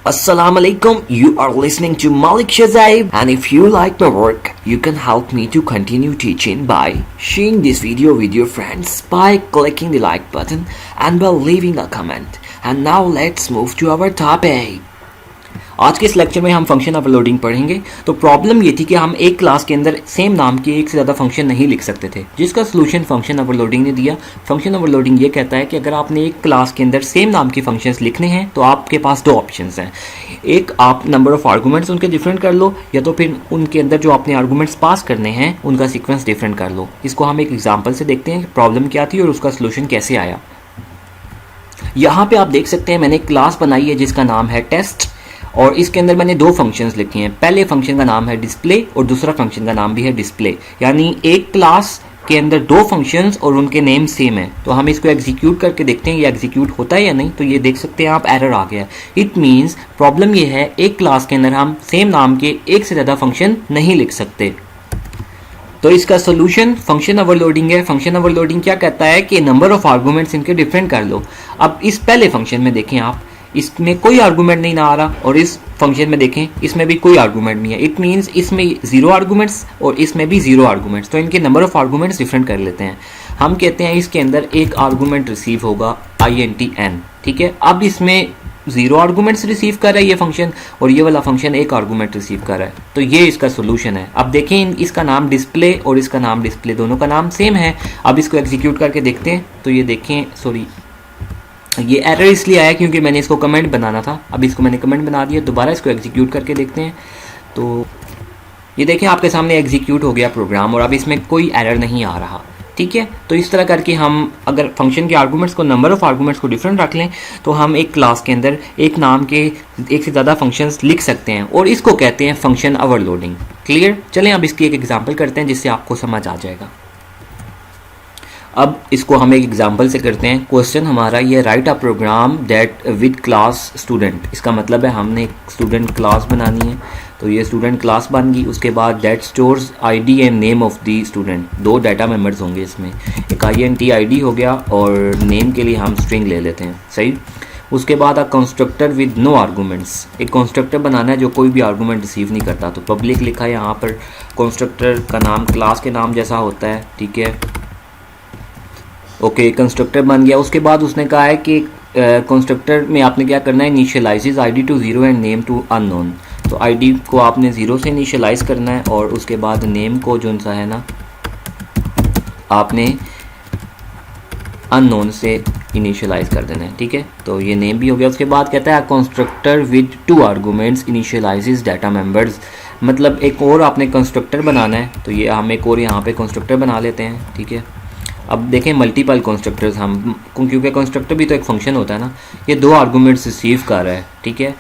Assalamu alaikum, you are listening to Malik Shazaib, and if you like my work, you can help me to continue teaching by sharing this video with your friends, by clicking the like button and by leaving a comment. And now let's move to our topic. आज के इस lecture में हम function overloading पढ़ेंगे। तो problem ये थी कि हम एक क्लास के अंदर सेम नाम के एक से ज़्यादा फंक्शन नहीं लिख सकते थे, जिसका सोल्यूशन फंक्शन ओवरलोडिंग ने दिया। फंक्शन ओवरलोडिंग ये कहता है कि अगर आपने एक क्लास के अंदर सेम नाम के फंक्शंस लिखने हैं तो आपके पास दो ऑप्शंस हैं। एक, आप नंबर ऑफ आर्गूमेंट्स उनके डिफरेंट कर लो, या तो फिर उनके अंदर जो आपने आर्गूमेंट्स पास करने हैं उनका सीक्वेंस डिफरेंट कर लो। इसको हम एक एग्जाम्पल से देखते हैं प्रॉब्लम क्या थी और उसका सोल्यूशन कैसे आया। यहाँ पे आप देख सकते हैं मैंने एक क्लास बनाई है जिसका नाम है टेस्ट, और इसके अंदर मैंने दो फंक्शंस लिखे हैं। पहले फंक्शन का नाम है डिस्प्ले और दूसरा फंक्शन का नाम भी है डिस्प्ले, यानी एक क्लास के अंदर दो फंक्शंस और उनके नेम सेम है। तो हम इसको एग्जीक्यूट करके देखते हैं ये एग्जीक्यूट होता है या नहीं। तो ये देख सकते हैं आप, एरर आ गया। इट मीन्स प्रॉब्लम ये है एक क्लास के अंदर हम सेम नाम के एक से ज़्यादा फंक्शन नहीं लिख सकते। तो इसका सोल्यूशन फंक्शन ओवरलोडिंग है। फंक्शन ओवरलोडिंग क्या कहता है कि नंबर ऑफ आर्गूमेंट्स इनके डिफरेंट कर लो। अब इस पहले फंक्शन में देखें आप, इसमें कोई आर्गूमेंट नहीं ना आ रहा, और इस फंक्शन में देखें इसमें भी कोई आर्गूमेंट नहीं है। इट मीन्स इसमें 0 आर्गूमेंट्स और इसमें भी 0 आर्गूमेंट्स। तो इनके नंबर ऑफ आर्गूमेंट्स डिफरेंट कर लेते हैं। हम कहते हैं इसके अंदर एक आर्गूमेंट रिसीव होगा INTN, ठीक है। अब इसमें 0 आर्गूमेंट्स रिसीव कर रहा है ये फंक्शन, और ये वाला फंक्शन एक आर्गूमेंट रिसीव कर रहा है। तो ये इसका सोल्यूशन है। अब देखें इसका नाम डिस्प्ले और इसका नाम डिस्प्ले, दोनों का नाम सेम है। अब इसको एग्जीक्यूट करके देखते हैं। तो ये देखें, सॉरी ये एरर इसलिए आया क्योंकि मैंने इसको कमेंट बनाना था। अब इसको मैंने कमेंट बना दिया। दोबारा इसको एग्जीक्यूट करके देखते हैं। तो ये देखें आपके सामने एग्जीक्यूट हो गया प्रोग्राम, और अब इसमें कोई एरर नहीं आ रहा, ठीक है। तो इस तरह करके हम अगर फंक्शन के आर्गूमेंट्स को, नंबर ऑफ आर्गूमेंट्स को डिफरेंट रख लें तो हम एक क्लास के अंदर एक नाम के एक से ज़्यादा फंक्शंस लिख सकते हैं, और इसको कहते हैं फंक्शन ओवरलोडिंग। क्लियर? चलें अब इसकी एक एग्जाम्पल करते हैं जिससे आपको समझ आ जाएगा। अब इसको हम एक एग्जांपल से करते हैं। क्वेश्चन हमारा ये, write a program that with class student. इसका मतलब है हमने एक स्टूडेंट क्लास बनानी है। तो ये स्टूडेंट क्लास बन गई। उसके बाद that stores ID and name of the student. दो डाटा मेंबर्स होंगे इसमें, एक INT ID हो गया और नेम के लिए हम स्ट्रिंग ले लेते हैं, सही। उसके बाद a constructor with no arguments. एक कंस्ट्रक्टर बनाना है जो कोई भी आर्गूमेंट रिसीव नहीं करता। तो पब्लिक लिखा है यहाँ पर। कंस्ट्रक्टर का नाम क्लास के नाम जैसा होता है, ठीक है। ओके, कंस्ट्रक्टर बन गया। उसके बाद उसने कहा है कि कंस्ट्रक्टर में आपने क्या करना है, initializes ID to 0 and name to unknown. तो ID को आपने 0 से इनिशियलाइज करना है, और उसके बाद नेम को जो सा है ना आपने अननोन से इनिशियलाइज कर देना है, ठीक है। तो ये नेम भी हो गया। उसके बाद कहता है constructor with 2 arguments initializes data members. मतलब एक और आपने कंस्ट्रक्टर बनाना है। तो ये हम एक और यहाँ पे कंस्ट्रक्टर बना लेते हैं, ठीक है। अब देखें मल्टीपल कंस्ट्रक्टर्स, हम क्योंकि कंस्ट्रक्टर भी तो एक फंक्शन होता है ना। ये 2 आर्गूमेंट्स रिसीव कर रहा है, ठीक है।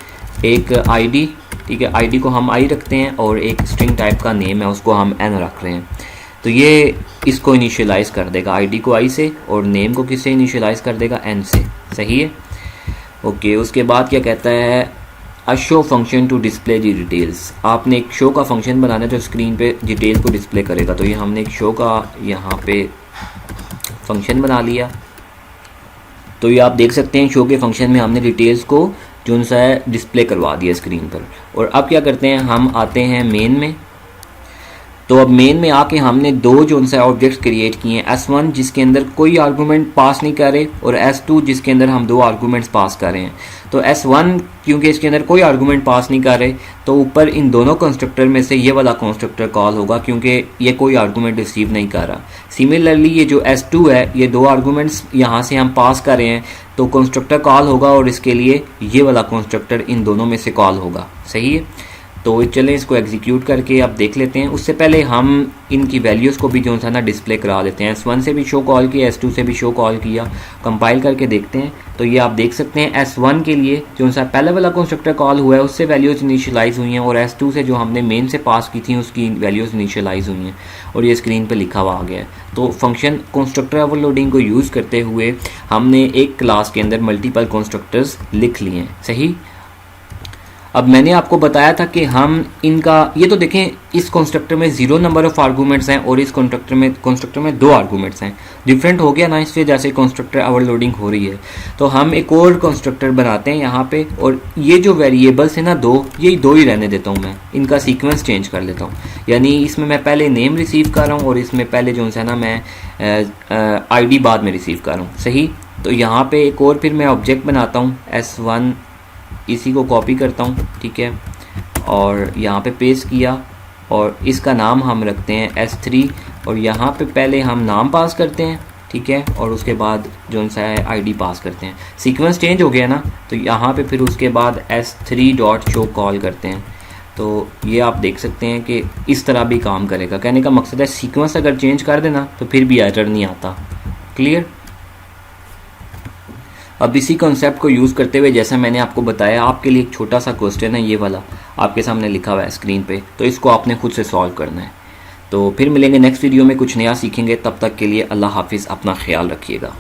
एक ID, ठीक है, ID को हम I रखते हैं, और एक स्ट्रिंग टाइप का नेम है उसको हम N रख रहे हैं। तो ये इसको इनिशियलाइज कर देगा, ID को I से, और नेम को किससे इनिशियलाइज कर देगा, N से, सही है। ओके, उसके बाद क्या कहता है, a show function to display the details. आपने एक शो का फंक्शन बनाना है जो स्क्रीन पे डिटेल्स को डिस्प्ले करेगा। तो ये हमने एक शो का यहाँ पे फंक्शन बना लिया। तो ये आप देख सकते हैं शो के फंक्शन में हमने डिटेल्स को जो सा है डिस्प्ले करवा दिया स्क्रीन पर। और अब क्या करते हैं, हम आते हैं मेन में। तो अब मेन में आके हमने दो जो सा ऑब्जेक्ट्स क्रिएट किए हैं, S1 जिसके अंदर कोई आर्गूमेंट पास नहीं कर रहे, और S2 जिसके अंदर हम 2 आर्गूमेंट्स पास कर रहे हैं। तो S1 क्योंकि इसके अंदर कोई आर्गूमेंट पास नहीं कर रहे, तो ऊपर इन दोनों कंस्ट्रक्टर में से ये वाला कंस्ट्रक्टर कॉल होगा क्योंकि ये कोई आर्गूमेंट रिसीव नहीं कर रहा। सिमिलरली ये जो S2 है, ये 2 आर्गूमेंट्स यहाँ से हम पास कर रहे हैं, तो कंस्ट्रक्टर कॉल होगा, और इसके लिए ये वाला कंस्ट्रक्टर इन दोनों में से कॉल होगा, सही है। तो चलें इसको एग्जीक्यूट करके अब देख लेते हैं। उससे पहले हम इनकी वैल्यूज़ को भी जो सा ना डिस्प्ले करा लेते हैं। S1 से भी शो कॉल किया, S2 से भी शो कॉल किया। कंपाइल करके देखते हैं। तो ये आप देख सकते हैं S1 के लिए जो सा पहले वाला कंस्ट्रक्टर कॉल हुआ है उससे वैल्यूज़ इनिशियलाइज़ हुई हैं, और S2 से जो हमने मेन से पास की थी उसकी वैल्यूज़ इनिशियलाइज़ हुई हैं, और ये स्क्रीन पर लिखा हुआ आ गया है। तो फंक्शन कंस्ट्रक्टर ओवरलोडिंग को यूज़ करते हुए हमने एक क्लास के अंदर मल्टीपल कंस्ट्रक्टर्स लिख लिए हैं, सही। अब मैंने आपको बताया था कि हम इनका ये तो देखें, इस कंस्ट्रक्टर में 0 नंबर ऑफ आर्गूमेंट्स हैं और इस कंस्ट्रक्टर में 2 आर्गूमेंट्स हैं। डिफरेंट हो गया ना, इसलिए जैसे कंस्ट्रक्टर ओवरलोडिंग हो रही है। तो हम एक और कंस्ट्रक्टर बनाते हैं यहाँ पे, और ये जो वेरिएबल्स हैं ना 2, यही 2 ही रहने देता हूँ मैं, इनका सीक्वेंस चेंज कर लेता हूँ। यानी इसमें मैं पहले नेम रिसीव कर रहा हूँ और इसमें पहले जो है ना मैं ID बाद में रिसीव कर रहा हूँ। सही। तो यहाँ पे एक और फिर मैं ऑब्जेक्ट बनाता हूँ S1, इसी को कॉपी करता हूँ, ठीक है, और यहाँ पे पेस्ट किया और इसका नाम हम रखते हैं S3, और यहाँ पे पहले हम नाम पास करते हैं, ठीक है, और उसके बाद जो सा है ID पास करते हैं। सीक्वेंस चेंज हो गया ना, तो यहाँ पे फिर उसके बाद S3 डॉट शो कॉल करते हैं। तो ये आप देख सकते हैं कि इस तरह भी काम करेगा। कहने का मकसद है सीक्वेंस अगर चेंज कर देना तो फिर भी एरर नहीं आता। क्लियर। अब इसी कॉन्सेप्ट को यूज़ करते हुए जैसा मैंने आपको बताया, आपके लिए एक छोटा सा क्वेश्चन है, ये वाला आपके सामने लिखा हुआ है स्क्रीन पे, तो इसको आपने खुद से सॉल्व करना है। तो फिर मिलेंगे नेक्स्ट वीडियो में, कुछ नया सीखेंगे। तब तक के लिए अल्लाह हाफिज़, अपना ख्याल रखिएगा।